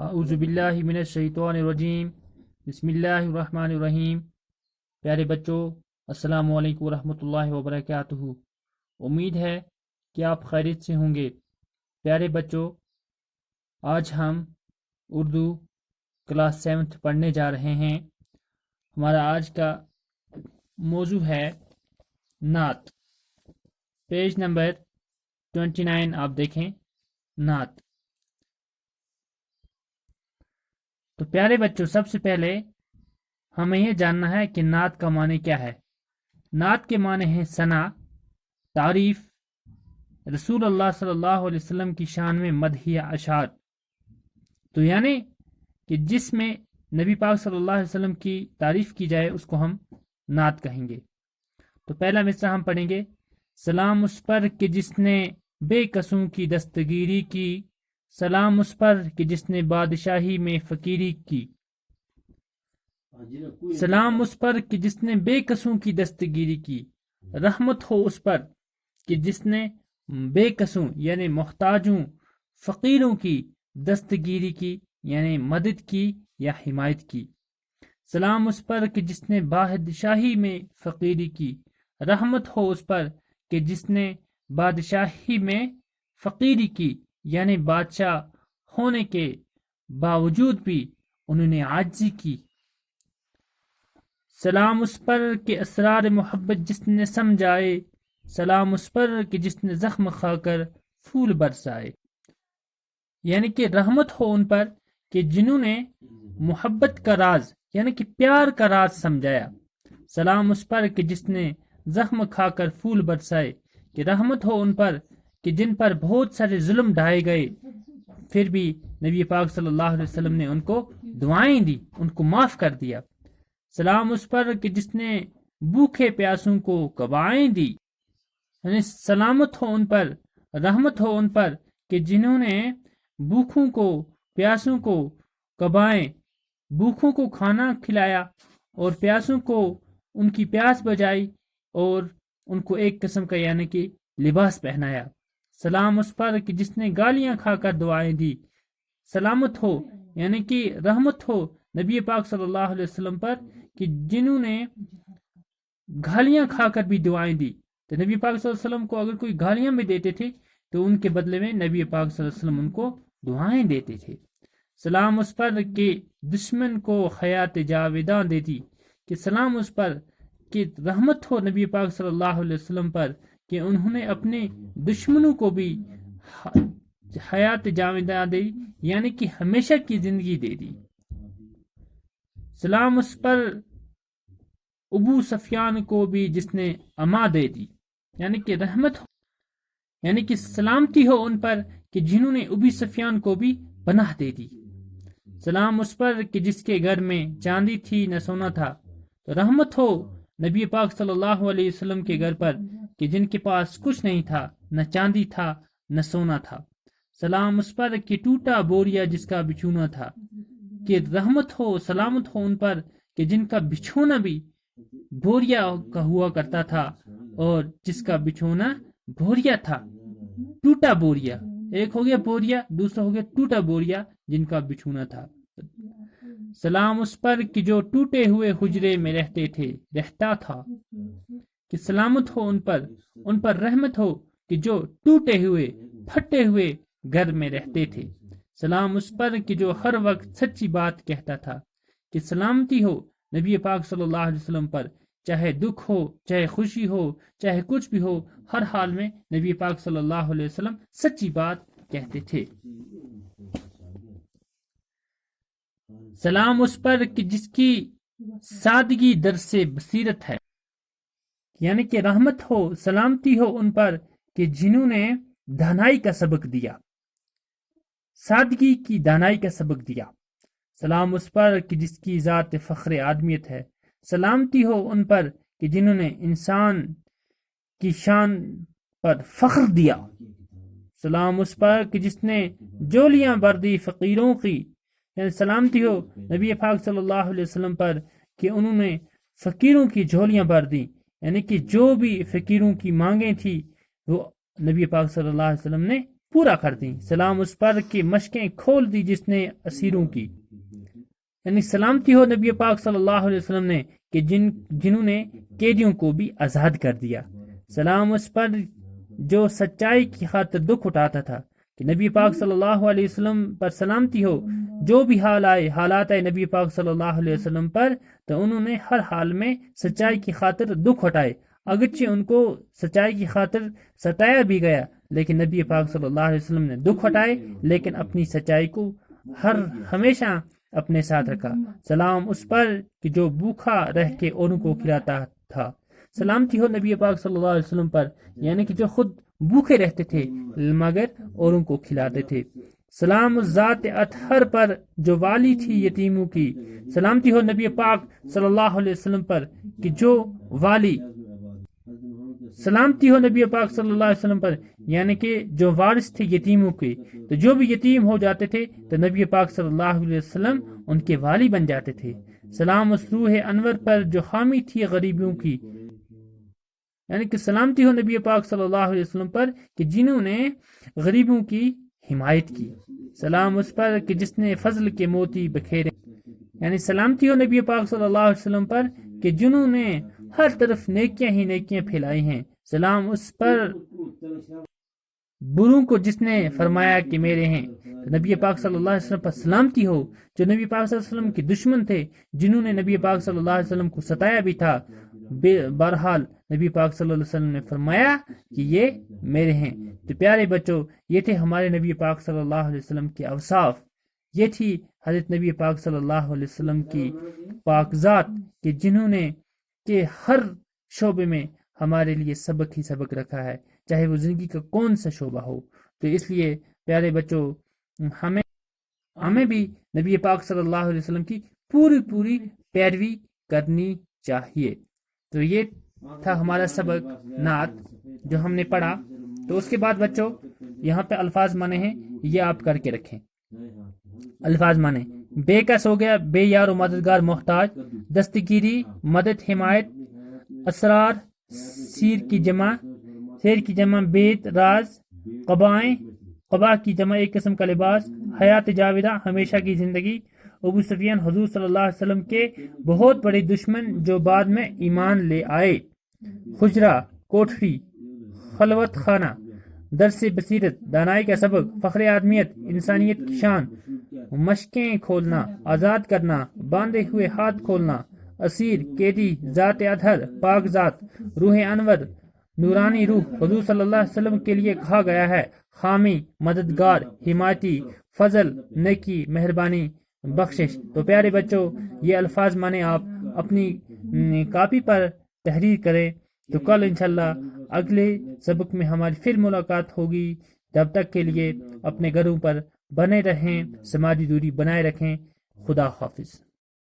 اعوذ باللہ من الشیطان الرجیم، بسم اللہ الرحمن الرحیم۔ پیارے بچوں، السلام علیکم ورحمۃ اللہ وبرکاتہ۔ امید ہے کہ آپ خیریت سے ہوں گے۔ پیارے بچوں، آج ہم اردو کلاس 7 پڑھنے جا رہے ہیں۔ ہمارا آج کا موضوع ہے نعت۔ پیج نمبر 29 آپ دیکھیں، نعت۔ تو پیارے بچوں، سب سے پہلے ہمیں یہ جاننا ہے کہ نعت کا معنی کیا ہے۔ نعت کے معنی ہے ثنا، تعریف، رسول اللہ صلی اللہ علیہ وسلم کی شان میں مدحیہ اشعار۔ تو یعنی کہ جس میں نبی پاک صلی اللہ علیہ وسلم کی تعریف کی جائے اس کو ہم نعت کہیں گے۔ تو پہلا مصرع ہم پڑھیں گے، سلام اس پر کہ جس نے بے قصوں کی دستگیری کی، سلام اس پر کہ جس نے بادشاہی میں فقیری کی، سلام اس پر کہ جس نے بے قصوں کی دستگیری کی، رحمت ہو اس پر کہ جس نے بے قصوں یعنی محتاجوں فقیروں کی دستگیری کی یعنی مدد کی یا حمایت کی، سلام اس پر کہ جس نے بادشاہی میں فقیری کی، رحمت ہو اس پر کہ جس نے بادشاہی میں فقیری کی یعنی بادشاہ ہونے کے باوجود بھی انہوں نے عاجزی کی، سلام اس پر کہ اسرار محبت جس نے سمجھائے، سلام اس پر کہ جس نے زخم کھا کر پھول برسائے، یعنی کہ رحمت ہو ان پر کہ جنہوں نے محبت کا راز یعنی کہ پیار کا راز سمجھایا، سلام اس پر کہ جس نے زخم کھا کر پھول برسائے، کہ رحمت ہو ان پر کہ جن پر بہت سارے ظلم ڈھائے گئے پھر بھی نبی پاک صلی اللہ علیہ وسلم نے ان کو دعائیں دی، ان کو معاف کر دیا، سلام اس پر کہ جس نے بھوکے پیاسوں کو قبائیں دی، یعنی سلامت ہو ان پر، رحمت ہو ان پر کہ جنہوں نے بھوکوں کو پیاسوں کو قبائیں، بھوکوں کو کھانا کھلایا اور پیاسوں کو ان کی پیاس بجائی اور ان کو ایک قسم کا یعنی کہ لباس پہنایا، سلام اس پر کہ جس نے گالیاں کھا کر دعائیں دی، سلامت ہو یعنی کہ رحمت ہو نبی پاک صلی اللہ علیہ وسلم پر کہ جنہوں نے گالیاں کھا کر بھی دعائیں دی۔ تو نبی پاک صلی اللہ علیہ وسلم کو اگر کوئی گالیاں بھی دیتے تھے تو ان کے بدلے میں نبی پاک صلی اللہ علیہ وسلم ان کو دعائیں دیتے تھے، سلام اس پر کہ دشمن کو حیات جاویداں دیتی، کہ سلام اس پر کہ رحمت ہو نبی پاک صلی اللہ علیہ وسلم پر کہ انہوں نے اپنے دشمنوں کو بھی حیات جاویداں دی یعنی کہ ہمیشہ کی زندگی دے دی، سلام اس پر ابو سفیان کو بھی جس نے اما دے دی، یعنی کہ رحمت ہو یعنی کہ سلامتی ہو ان پر کہ جنہوں نے ابو سفیان کو بھی پناہ دے دی، سلام اس پر کہ جس کے گھر میں چاندی تھی نہ سونا تھا، تو رحمت ہو نبی پاک صلی اللہ علیہ وسلم کے گھر پر کہ جن کے پاس کچھ نہیں تھا، نہ چاندی تھا نہ سونا تھا، سلام اس پر کہ ٹوٹا بوریا جس کا بچھونا تھا، کہ رحمت ہو سلامت ہو ان پر کہ جن کا بچھونا بھی بوریا کا ہوا کرتا تھا اور جس کا بچھونا بوریا تھا، ٹوٹا بوریا، ایک ہو گیا بوریا، دوسرا ہو گیا ٹوٹا بوریا جن کا بچھونا تھا، سلام اس پر کہ جو ٹوٹے ہوئے حجرے میں رہتا تھا، کہ سلامت ہو ان پر رحمت ہو کہ جو ٹوٹے ہوئے پھٹے ہوئے گھر میں رہتے تھے، سلام اس پر کہ جو ہر وقت سچی بات کہتا تھا، کہ سلامتی ہو نبی پاک صلی اللہ علیہ وسلم پر، چاہے دکھ ہو چاہے خوشی ہو چاہے کچھ بھی ہو، ہر حال میں نبی پاک صلی اللہ علیہ وسلم سچی بات کہتے تھے، سلام اس پر کہ جس کی سادگی در سے بصیرت ہے، یعنی کہ رحمت ہو سلامتی ہو ان پر کہ جنہوں نے دانائی کا سبق دیا، سادگی کی دانائی کا سبق دیا، سلام اس پر کہ جس کی ذات فخر آدمیت ہے، سلامتی ہو ان پر کہ جنہوں نے انسان کی شان پر فخر دیا، سلام اس پر کہ جس نے جولیاں بھر دی فقیروں کی، یعنی سلامتی ہو نبی پاک صلی اللہ علیہ وسلم پر کہ انہوں نے فقیروں کی جھولیاں بھر دی، یعنی کہ جو بھی فقیروں کی مانگیں تھی وہ نبی پاک صلی اللہ علیہ وسلم نے پورا کر دیں، سلام اس پر کہ مشقیں کھول دی جس نے اسیروں کی، یعنی سلامتی ہو نبی پاک صلی اللہ علیہ وسلم نے کہ جنہوں نے قیدیوں کو بھی آزاد کر دیا، سلام اس پر جو سچائی کی خاطر دکھ اٹھاتا تھا، کہ نبی پاک صلی اللہ علیہ وسلم پر سلامتی ہو، جو بھی حالات آئے نبی پاک صلی اللہ علیہ وسلم پر، تو انہوں نے ہر حال میں سچائی کی خاطر دکھ اٹھائے، اگرچہ ان کو سچائی کی خاطر ستایا بھی گیا، لیکن نبی پاک صلی اللہ علیہ وسلم نے دکھ اٹھائے لیکن اپنی سچائی کو ہمیشہ اپنے ساتھ رکھا۔ سلام اس پر کہ جو بھوکا رہ کے اوروں کو کھلاتا تھا، سلامتی ہو نبی پاک صلی اللہ علیہ وسلم پر، یعنی کہ جو خود بھوکے رہتے تھے مگر اوروں کو کھلاتے تھے۔ سلام اس ذات اطہر پر جو والی تھی یتیموں کی، سلامتی ہو نبی پاک صلی اللہ علیہ وسلم پر کہ جو والی، سلامتی ہو نبی پاک صلی اللہ علیہ وسلم پر یعنی کہ جو وارث تھے یتیموں کے، تو جو بھی یتیم ہو جاتے تھے تو نبی پاک صلی اللہ علیہ وسلم ان کے والی بن جاتے تھے۔ سلام اس روح انور پر جو حامی تھی غریبوں کی، یعنی کہ سلامتی ہو نبی پاک صلی اللہ علیہ وسلم پر کہ جنہوں نے غریبوں کی حمایت کی، سلام اس پر کہ جس نے فضل کے موتی بکھیرے، یعنی سلامتی ہو نبی پاک صلی اللہ علیہ وسلم پر کہ جنہوں نے ہر طرف نیکیاں ہی نیکیاں پھیلائی ہیں، سلام اس پر بروں کو جس نے فرمایا کہ میرے ہیں۔ نبی پاک صلی اللہ علیہ وسلم پر سلامتی ہو جو نبی پاک صلی اللہ علیہ وسلم کے دشمن تھے، جنہوں نے نبی پاک صلی اللہ علیہ وسلم کو ستایا بھی تھا، بہرحال نبی پاک صلی اللہ علیہ وسلم نے فرمایا کہ یہ میرے ہیں۔ تو پیارے بچوں، یہ تھے ہمارے نبی پاک صلی اللہ علیہ وسلم کے اوصاف، یہ تھی حضرت نبی پاک صلی اللہ علیہ وسلم کی پاک ذات کہ جنہوں نے کہ ہر شعبے میں ہمارے لیے سبق ہی سبق رکھا ہے، چاہے وہ زندگی کا کون سا شعبہ ہو۔ تو اس لیے پیارے بچوں، ہمیں بھی نبی پاک صلی اللہ علیہ وسلم کی پوری پیروی کرنی چاہیے۔ تو یہ تھا ہمارا سبق نعت جو ہم نے پڑھا۔ تو اس کے بعد بچوں یہاں پہ الفاظ مانے ہیں، یہ آپ کر کے رکھیں۔ الفاظ مانے: بے کس ہو گیا، بے یار و مددگار محتاج، دستگیری مدد حمایت، اسرار سیر کی جمع بیت راز، قبائیں قبا کی جمع ایک قسم کا لباس، حیات جاویدہ ہمیشہ کی زندگی۔ ابو سفیان حضور صلی اللہ علیہ وسلم کے بہت بڑے دشمن جو بعد میں ایمان لے آئے۔ حجرہ کوٹھری، خلوت خانہ، درس بصیرت دانائی کا سبق، فخر آدمیت انسانیت کی شان، مشقیں کھولنا آزاد کرنا، باندھے ہوئے ہاتھ کھولنا، اسیر قیدی، ذات اطہر پاک ذات، روح انور نورانی روح حضور صلی اللہ علیہ وسلم کے لیے کہا گیا ہے، حامی مددگار حمایتی، فضل نیکی مہربانی بخشش۔ تو پیارے بچوں، یہ الفاظ مانے آپ اپنی کاپی پر تحریر کریں۔ تو کل انشاءاللہ اگلے سبق میں ہماری پھر ملاقات ہوگی۔ جب تک کے لیے اپنے گھروں پر بنے رہیں، سماجی دوری بنائے رکھیں۔ خدا حافظ۔